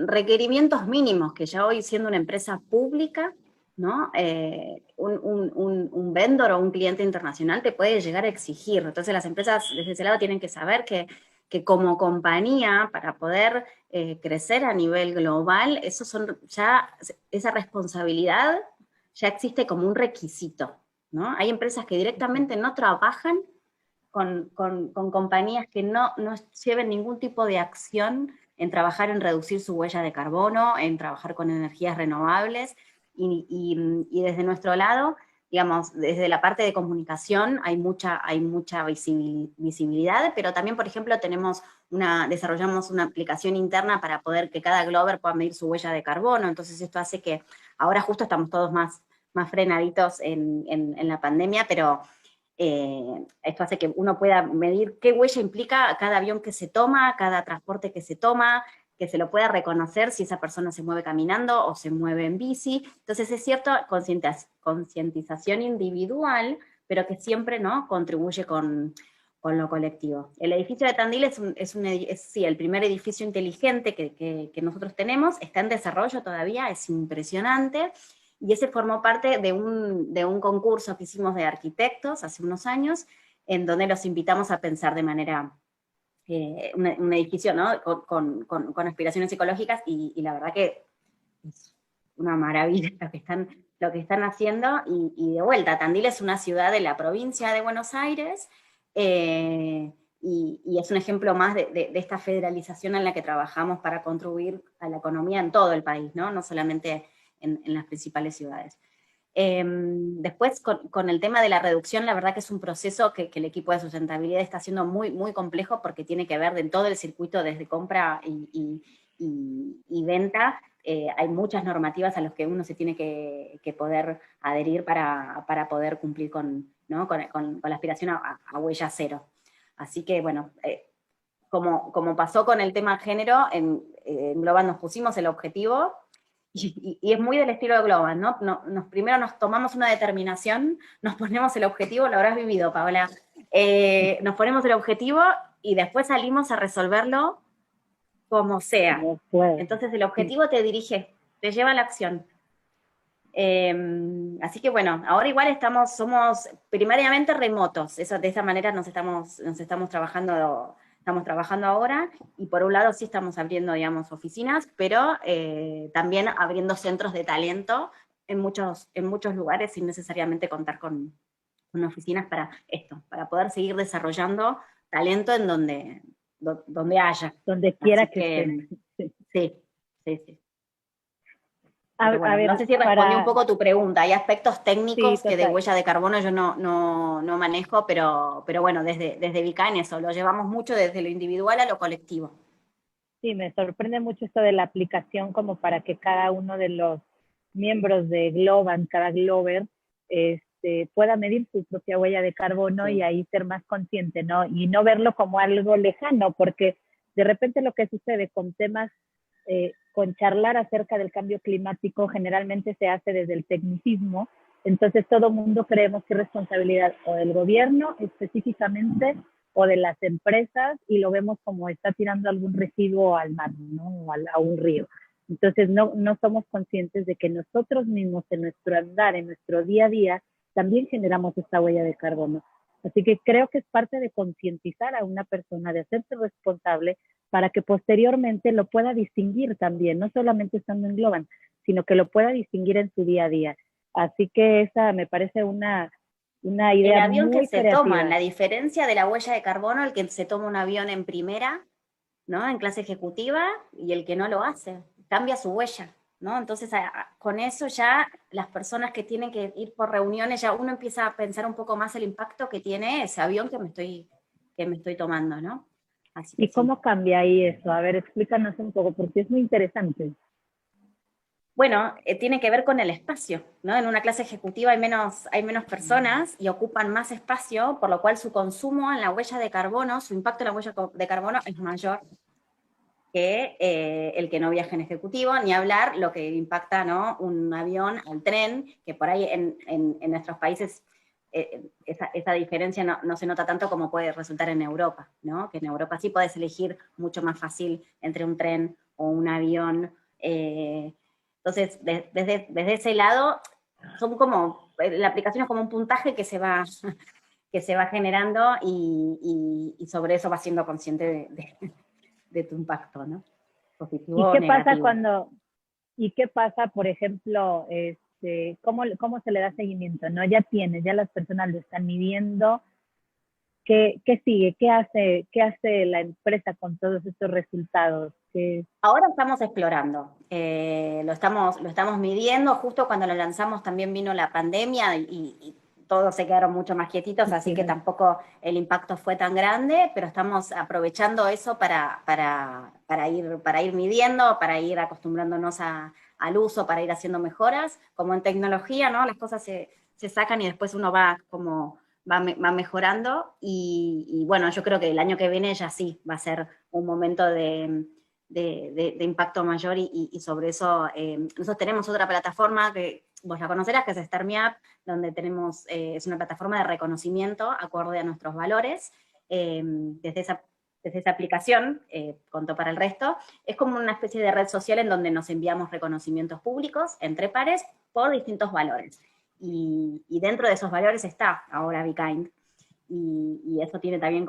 requerimientos mínimos, que ya hoy siendo una empresa pública, ¿no? Un vendor o un cliente internacional te puede llegar a exigir. Entonces las empresas desde ese lado tienen que saber que como compañía, para poder crecer a nivel global, esa responsabilidad ya existe como un requisito, ¿no? Hay empresas que directamente no trabajan con compañías que no lleven ningún tipo de acción en trabajar en reducir su huella de carbono, en trabajar con energías renovables, y desde nuestro lado, digamos, desde la parte de comunicación hay mucha visibilidad, pero también, por ejemplo, desarrollamos una aplicación interna para poder que cada Glober pueda medir su huella de carbono. Entonces esto hace que ahora justo estamos todos más frenaditos en la pandemia, pero esto hace que uno pueda medir qué huella implica cada avión que se toma, cada transporte que se toma, que se lo pueda reconocer si esa persona se mueve caminando o se mueve en bici. Entonces es cierto, concientización individual, pero que siempre, ¿no?, contribuye con lo colectivo. El edificio de Tandil es el primer edificio inteligente que nosotros tenemos, está en desarrollo todavía, es impresionante. Y ese formó parte de un concurso que hicimos de arquitectos hace unos años, en donde los invitamos a pensar de manera, un edificio, ¿no?, con aspiraciones ecológicas, y la verdad que es una maravilla lo que están haciendo, y de vuelta, Tandil es una ciudad de la provincia de Buenos Aires, y es un ejemplo más de esta federalización en la que trabajamos para contribuir a la economía en todo el país, no solamente en las principales ciudades. Después, con el tema de la reducción, la verdad que es un proceso que el equipo de sustentabilidad está haciendo muy, muy complejo, porque tiene que ver en todo el circuito desde compra y venta. Hay muchas normativas a las que uno se tiene que poder adherir para poder cumplir ¿no?, con la aspiración a huella cero. Así que, bueno, como pasó con el tema género, en Global nos pusimos el objetivo, y es muy del estilo de Global, ¿no? Primero nos tomamos una determinación, nos ponemos el objetivo, lo habrás vivido, Paola, nos ponemos el objetivo y después salimos a resolverlo como sea. Entonces el objetivo te dirige, te lleva a la acción. Así que bueno, ahora igual somos primariamente remotos, de esa manera nos estamos trabajando ahora, y por un lado sí estamos abriendo, digamos, oficinas, pero también abriendo centros de talento en muchos lugares, sin necesariamente contar con oficinas para esto, para poder seguir desarrollando talento en donde haya. Donde quiera Así que que estén. sí. A Bueno, no ver, sé si respondí un poco tu pregunta. Hay aspectos sí, técnicos que de total. huella de carbono yo no manejo, pero bueno, desde Vica en eso, lo llevamos mucho desde lo individual a lo colectivo. Sí, me sorprende mucho esto de la aplicación, como para que cada uno de los miembros de Globan, cada Glober, pueda medir su propia huella de carbono Sí. y ahí ser más consciente, ¿no? Y no verlo como algo lejano, porque de repente lo que sucede con temas, con charlar acerca del cambio climático, generalmente se hace desde el tecnicismo, entonces todo mundo creemos que es responsabilidad o del gobierno específicamente o de las empresas y lo vemos como está tirando algún residuo al mar, ¿no? O a un río. Entonces no somos conscientes de que nosotros mismos en nuestro andar, en nuestro día a día, también generamos esta huella de carbono. Así que creo que es parte de concientizar a una persona, de hacerse responsable para que posteriormente lo pueda distinguir también, no solamente estando en Globan, sino que lo pueda distinguir en su día a día. Así que esa me parece una El idea avión que muy se toma, creativa. la diferencia de la huella de carbono, el que se toma un avión en primera, ¿no? En clase ejecutiva, y el que no lo hace, cambia su huella, ¿no? Entonces, con eso ya las personas que tienen que ir por reuniones, ya uno empieza a pensar un poco más el impacto que tiene ese avión que me estoy tomando, ¿no? Así que ¿Y sí. cómo cambia ahí eso? A ver, explícanos un poco, porque es muy interesante. Bueno, tiene que ver con el espacio, ¿no? En una clase ejecutiva hay menos personas y ocupan más espacio, por lo cual su consumo en la huella de carbono, su impacto en la huella de carbono es mayor que el que no viaja en ejecutivo, ni hablar lo que impacta, ¿no? Un avión al tren, que por ahí en nuestros países esa diferencia no se nota tanto como puede resultar en Europa, ¿no? Que en Europa sí puedes elegir mucho más fácil entre un tren o un avión. Entonces, desde ese lado, son como, la aplicación es como un puntaje que que se va generando y sobre eso vas siendo consciente de tu impacto, ¿no? ¿Y Positivo o qué pasa negativo. cuando, y qué pasa, por ejemplo, cómo se le da seguimiento? ¿No? Ya las personas lo están midiendo. ¿Qué sigue? Qué hace la empresa con todos estos resultados? Ahora estamos explorando, lo estamos midiendo, justo cuando lo lanzamos también vino la pandemia y todos se quedaron mucho más quietitos, así que tampoco el impacto fue tan grande, pero estamos aprovechando eso para ir midiendo, para ir acostumbrándonos al uso, para ir haciendo mejoras, como en tecnología, ¿no? Las cosas se sacan y después uno va como va mejorando y bueno, yo creo que el año que viene ya sí va a ser un momento de impacto mayor y sobre eso nosotros tenemos otra plataforma que vos la conocerás, que es StarMeUp, donde tenemos, es una plataforma de reconocimiento acorde a nuestros valores, desde esa aplicación, contó para el resto, es como una especie de red social en donde nos enviamos reconocimientos públicos entre pares por distintos valores. Y dentro de esos valores está ahora Be Kind. Y eso tiene también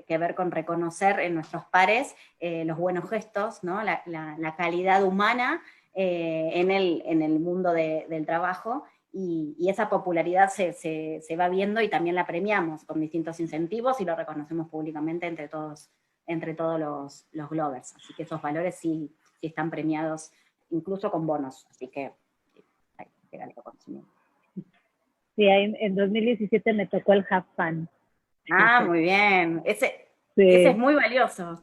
que ver con reconocer en nuestros pares los buenos gestos, ¿no? La calidad humana en el mundo del trabajo, y esa popularidad se va viendo y también la premiamos con distintos incentivos y lo reconocemos públicamente entre todos los Glovers. Así que esos valores sí están premiados, incluso con bonos. Así que hay que darle conocimiento. Sí, en 2017 me tocó el Have Fun. Ah, muy bien. Ese es Sí, muy valioso.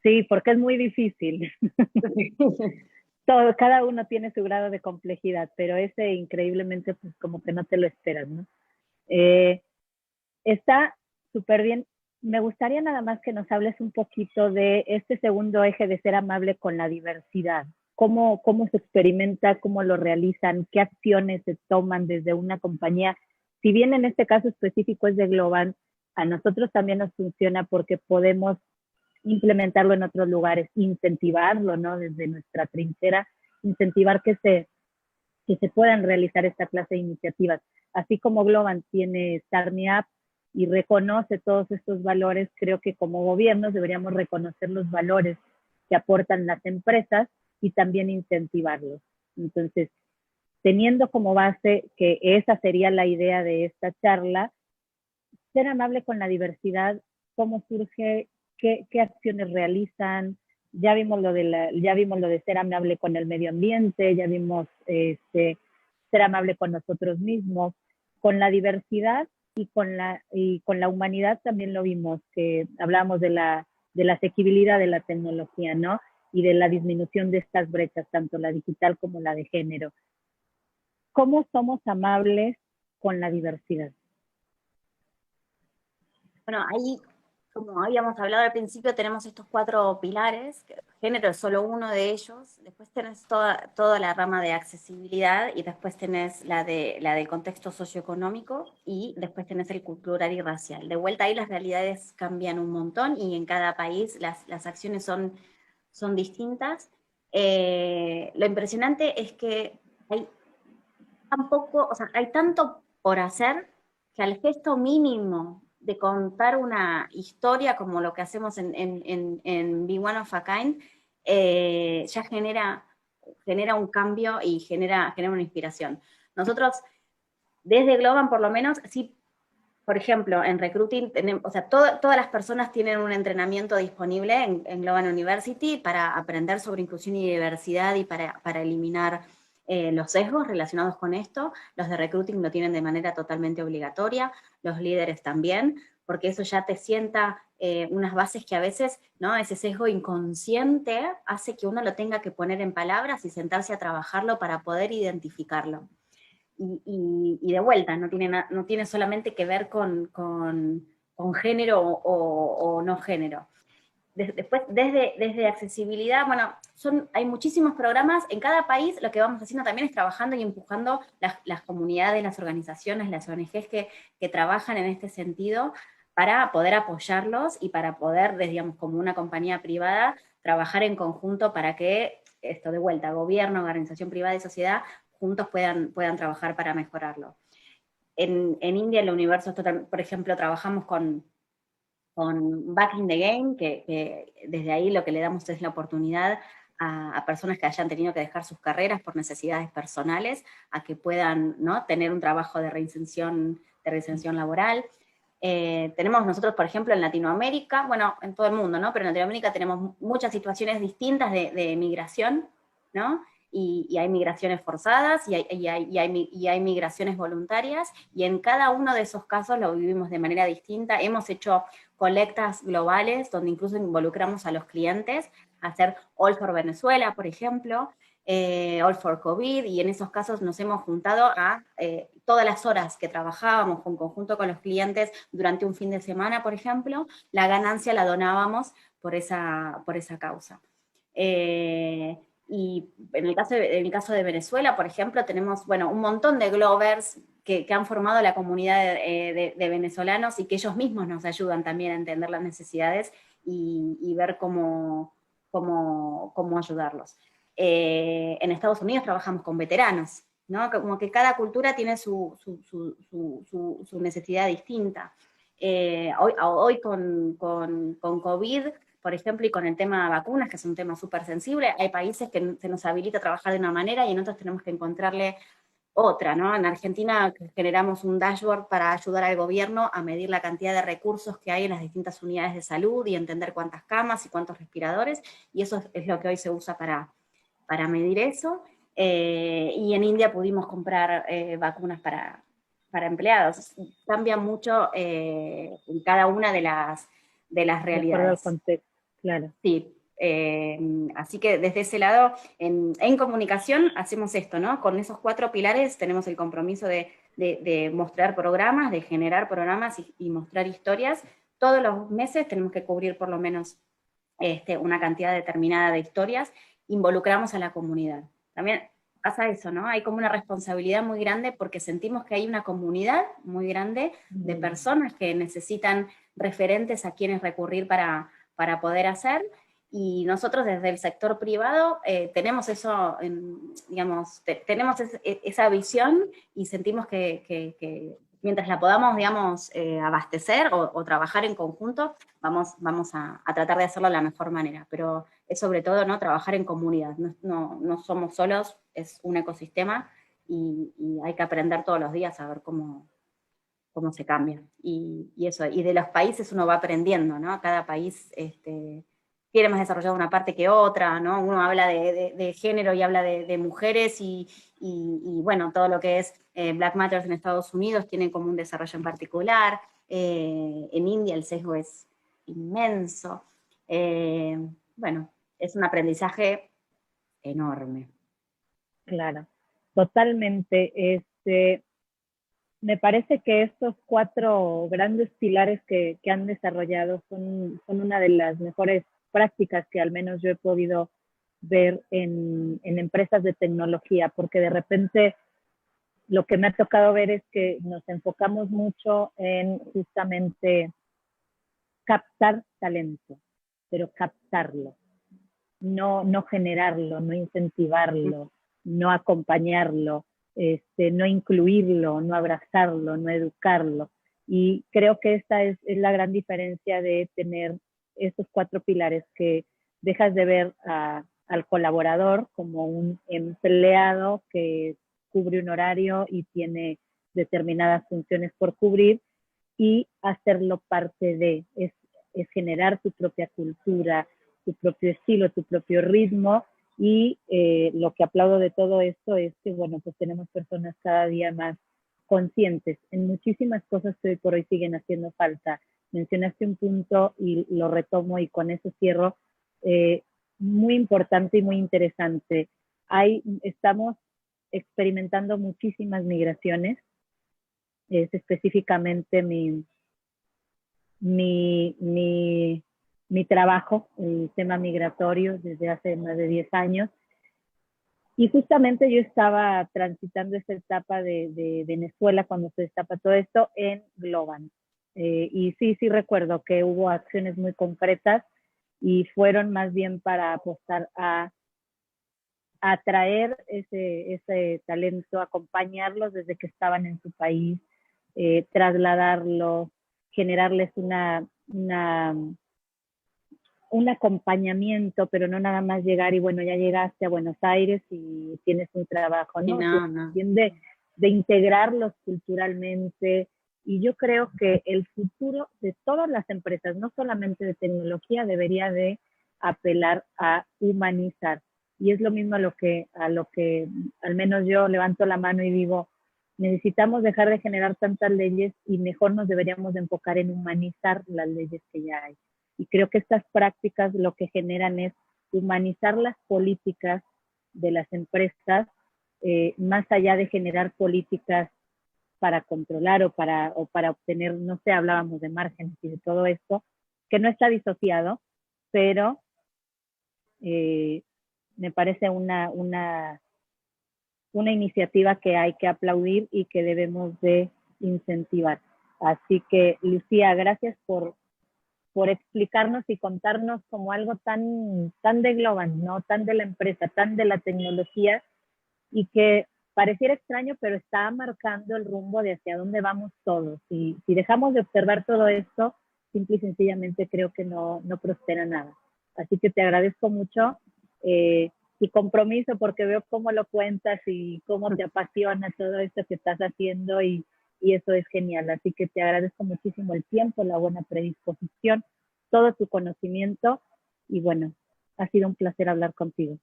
sí, porque es muy difícil. Cada uno tiene su grado de complejidad, pero ese increíblemente, pues como que no te lo esperas, ¿no? Eh, Está súper bien. Me gustaría nada más que nos hables un poquito de este segundo eje de ser amable con la diversidad. ¿Cómo se experimenta, cómo lo realizan, qué acciones se toman desde una compañía? Si bien en este caso específico es de Globant, a nosotros también nos funciona porque podemos implementarlo en otros lugares, incentivarlo, ¿no? Desde nuestra trinchera, incentivar que se puedan realizar esta clase de iniciativas. Así como Globant tiene Start Me Up y reconoce todos estos valores, creo que como gobiernos deberíamos reconocer los valores que aportan las empresas y también incentivarlos. Entonces, teniendo como base que esa sería la idea de esta charla, ser amable con la diversidad, cómo surge, qué acciones realizan, ya vimos lo de ser amable con el medio ambiente, ya vimos ser amable con nosotros mismos, con la diversidad y con la humanidad también lo vimos, que hablábamos de la asequibilidad de la tecnología, ¿no? Y de la disminución de estas brechas, tanto la digital como la de género. ¿Cómo somos amables con la diversidad? Bueno, ahí, como habíamos hablado al principio, tenemos estos 4 pilares, que género es solo uno de ellos, después tenés toda la rama de accesibilidad, y después tenés la del contexto socioeconómico, y después tenés el cultural y racial. De vuelta ahí las realidades cambian un montón, y en cada país las acciones son distintas. Lo impresionante es que hay o sea, hay tanto por hacer que al gesto mínimo de contar una historia como lo que hacemos en Be One of a Kind, ya genera un cambio y genera una inspiración. Nosotros, desde Globan por lo menos, sí, por ejemplo, en recruiting, tenemos, o sea, todas las personas tienen un entrenamiento disponible en Globan University para aprender sobre inclusión y diversidad y para eliminar los sesgos relacionados con esto. Los de recruiting lo tienen de manera totalmente obligatoria, los líderes también, porque eso ya te sienta unas bases que a veces, ¿no? Ese sesgo inconsciente hace que uno lo tenga que poner en palabras y sentarse a trabajarlo para poder identificarlo. Y de vuelta, no tiene solamente que ver con género o no género. Después, desde accesibilidad, bueno, hay muchísimos programas. En cada país lo que vamos haciendo también es trabajando y empujando las comunidades, las organizaciones, las ONGs que trabajan en este sentido para poder apoyarlos y para poder, digamos, como una compañía privada, trabajar en conjunto para que esto de vuelta, gobierno, organización privada y sociedad, juntos puedan trabajar para mejorarlo. En India, en el universo, por ejemplo, trabajamos con Back in the Game, que desde ahí lo que le damos es la oportunidad a personas que hayan tenido que dejar sus carreras por necesidades personales, a que puedan, ¿no?, tener un trabajo de reinserción laboral. Tenemos nosotros, por ejemplo, en Latinoamérica, bueno, en todo el mundo, ¿no?, pero en Latinoamérica tenemos muchas situaciones distintas de migración, ¿no?, y hay migraciones forzadas y hay migraciones voluntarias, y en cada uno de esos casos lo vivimos de manera distinta. Hemos hecho colectas globales donde incluso involucramos a los clientes a hacer All for Venezuela, por ejemplo, All for COVID, y en esos casos nos hemos juntado a todas las horas que trabajábamos en conjunto con los clientes durante un fin de semana, por ejemplo, la ganancia la donábamos por esa causa. Y en el caso de Venezuela, por ejemplo, tenemos, bueno, un montón de Glovers que han formado la comunidad de venezolanos, y que ellos mismos nos ayudan también a entender las necesidades y ver cómo ayudarlos. En Estados Unidos trabajamos con veteranos, ¿no? Como que cada cultura tiene su necesidad distinta. Hoy con COVID, por ejemplo, y con el tema de vacunas, que es un tema súper sensible, hay países que se nos habilita a trabajar de una manera y en otros tenemos que encontrarle otra, ¿no? En Argentina generamos un dashboard para ayudar al gobierno a medir la cantidad de recursos que hay en las distintas unidades de salud y entender cuántas camas y cuántos respiradores, y eso es lo que hoy se usa para medir eso. Y en India pudimos comprar vacunas para empleados. Cambia mucho en cada una de las De acuerdo al realidades. contexto, claro. Sí, así que desde ese lado, en comunicación hacemos esto, ¿no? Con esos 4 pilares tenemos el compromiso de mostrar programas, de generar programas y mostrar historias. Todos los meses tenemos que cubrir por lo menos una cantidad determinada de historias. Involucramos a la comunidad. También pasa eso, ¿no? Hay como una responsabilidad muy grande porque sentimos que hay una comunidad muy grande de personas que necesitan referentes a quienes recurrir para poder hacer, y nosotros desde el sector privado tenemos eso, digamos, tenemos esa visión, y sentimos que mientras la podamos, digamos, abastecer o trabajar en conjunto, vamos a tratar de hacerlo de la mejor manera, pero es sobre todo, ¿no?, trabajar en comunidad, no somos solos, es un ecosistema, y hay que aprender todos los días a ver cómo se cambia. Y eso, y de los países uno va aprendiendo, ¿no? Cada país tiene más desarrollado una parte que otra, ¿no? Uno habla de género y habla de mujeres, y bueno, todo lo que es Black Matters en Estados Unidos tiene como un desarrollo en particular. En India el sesgo es inmenso. Bueno, es un aprendizaje enorme. Claro, totalmente. Me parece que estos 4 grandes pilares que han desarrollado son una de las mejores prácticas que al menos yo he podido ver en empresas de tecnología, porque de repente lo que me ha tocado ver es que nos enfocamos mucho en justamente captar talento, pero captarlo, no generarlo, no incentivarlo, no acompañarlo, no incluirlo, no abrazarlo, no educarlo. Y creo que esta es la gran diferencia de tener estos 4 pilares, que dejas de ver al colaborador como un empleado que cubre un horario y tiene determinadas funciones por cubrir, y hacerlo parte de, es generar tu propia cultura, tu propio estilo, tu propio ritmo. Y lo que aplaudo de todo esto es que, bueno, pues tenemos personas cada día más conscientes en muchísimas cosas que hoy por hoy siguen haciendo falta. Mencionaste un punto y lo retomo y con eso cierro, eh, muy importante y muy interesante. Estamos experimentando muchísimas migraciones, es específicamente mi, mi, mi trabajo, el tema migratorio, desde hace más de 10 años. Y justamente yo estaba transitando esta etapa de Venezuela cuando se destapa todo esto en Globan. Y sí recuerdo que hubo acciones muy concretas y fueron más bien para apostar a atraer ese talento, acompañarlos desde que estaban en su país, trasladarlos, generarles un acompañamiento, pero no nada más llegar y bueno, ya llegaste a Buenos Aires y tienes un trabajo, ¿no? No, no. También de integrarlos culturalmente. Y yo creo que el futuro de todas las empresas, no solamente de tecnología, debería de apelar a humanizar. Y es lo mismo a lo que al menos yo levanto la mano y digo, necesitamos dejar de generar tantas leyes y mejor nos deberíamos de enfocar en humanizar las leyes que ya hay. Y creo que estas prácticas lo que generan es humanizar las políticas de las empresas, más allá de generar políticas para controlar o para obtener, no sé, hablábamos de márgenes y de todo esto, que no está disociado, pero me parece una iniciativa que hay que aplaudir y que debemos de incentivar. Así que, Lucía, gracias por explicarnos y contarnos como algo tan de Globan, ¿no? Tan de la empresa, tan de la tecnología, y que pareciera extraño, pero está marcando el rumbo de hacia dónde vamos todos. Y si dejamos de observar todo esto, simple y sencillamente creo que no prospera nada. Así que te agradezco mucho tu compromiso, porque veo cómo lo cuentas y cómo te apasiona todo esto que estás haciendo, y eso es genial. Así que te agradezco muchísimo el tiempo, la buena predisposición, todo tu conocimiento, y bueno, ha sido un placer hablar contigo.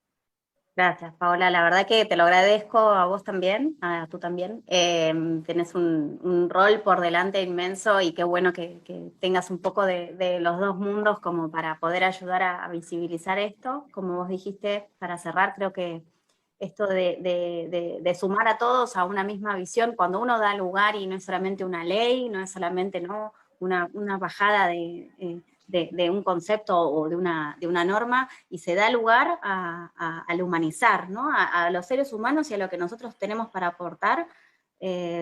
Gracias, Paola. La verdad que te lo agradezco a vos también, a tú también. Tenés un rol por delante inmenso y qué bueno que tengas un poco de los dos mundos como para poder ayudar a visibilizar esto. Como vos dijiste, para cerrar, creo que esto de sumar a todos a una misma visión, cuando uno da lugar y no es solamente una ley, no es solamente ¿no? una bajada de un concepto o de una norma, y se da lugar al humanizar, ¿no? A los seres humanos y a lo que nosotros tenemos para aportar,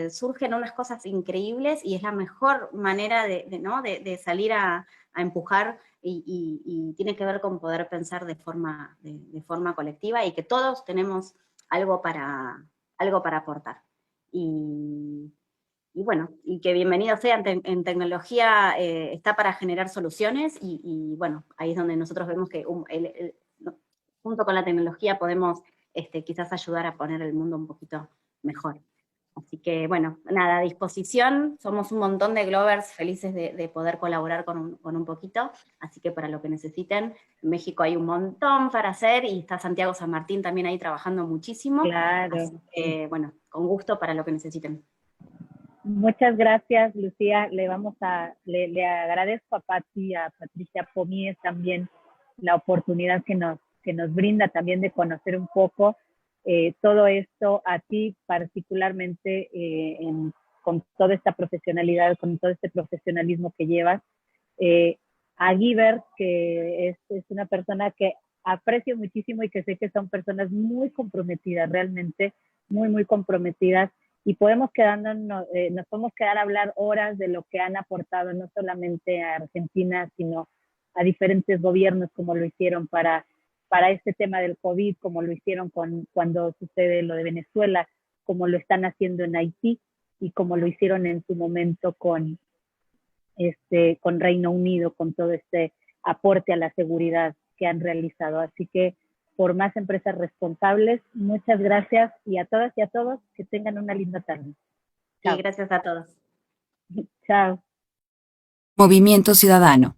surgen unas cosas increíbles y es la mejor manera ¿no? de salir a empujar y tiene que ver con poder pensar de forma colectiva y que todos tenemos algo para aportar. Y bueno, y que bienvenido sea en tecnología, está para generar soluciones bueno, ahí es donde nosotros vemos que no, junto con la tecnología podemos quizás ayudar a poner el mundo un poquito mejor. Así que bueno, nada, a disposición, somos un montón de Glovers felices de poder colaborar con un poquito, así que para lo que necesiten, en México hay un montón para hacer y está Santiago San Martín también ahí trabajando muchísimo, Claro. así que bueno, con gusto para lo que necesiten. Muchas gracias, Lucía. Le agradezco a Pati, a Patricia Pomies también la oportunidad que nos brinda también de conocer un poco todo esto, a ti particularmente con toda esta profesionalidad, con todo este profesionalismo que llevas. A Guibert, que es una persona que aprecio muchísimo y que sé que son personas muy comprometidas, realmente muy, muy comprometidas, y podemos nos podemos quedar a hablar horas de lo que han aportado no solamente a Argentina, sino a diferentes gobiernos, como lo hicieron para este tema del COVID, como lo hicieron cuando sucede lo de Venezuela, como lo están haciendo en Haití y como lo hicieron en su momento con Reino Unido, con todo este aporte a la seguridad que han realizado. Así que por más empresas responsables, muchas gracias, y a todas y a todos que tengan una linda tarde. Sí, gracias a todos. Chao. Movimiento Ciudadano.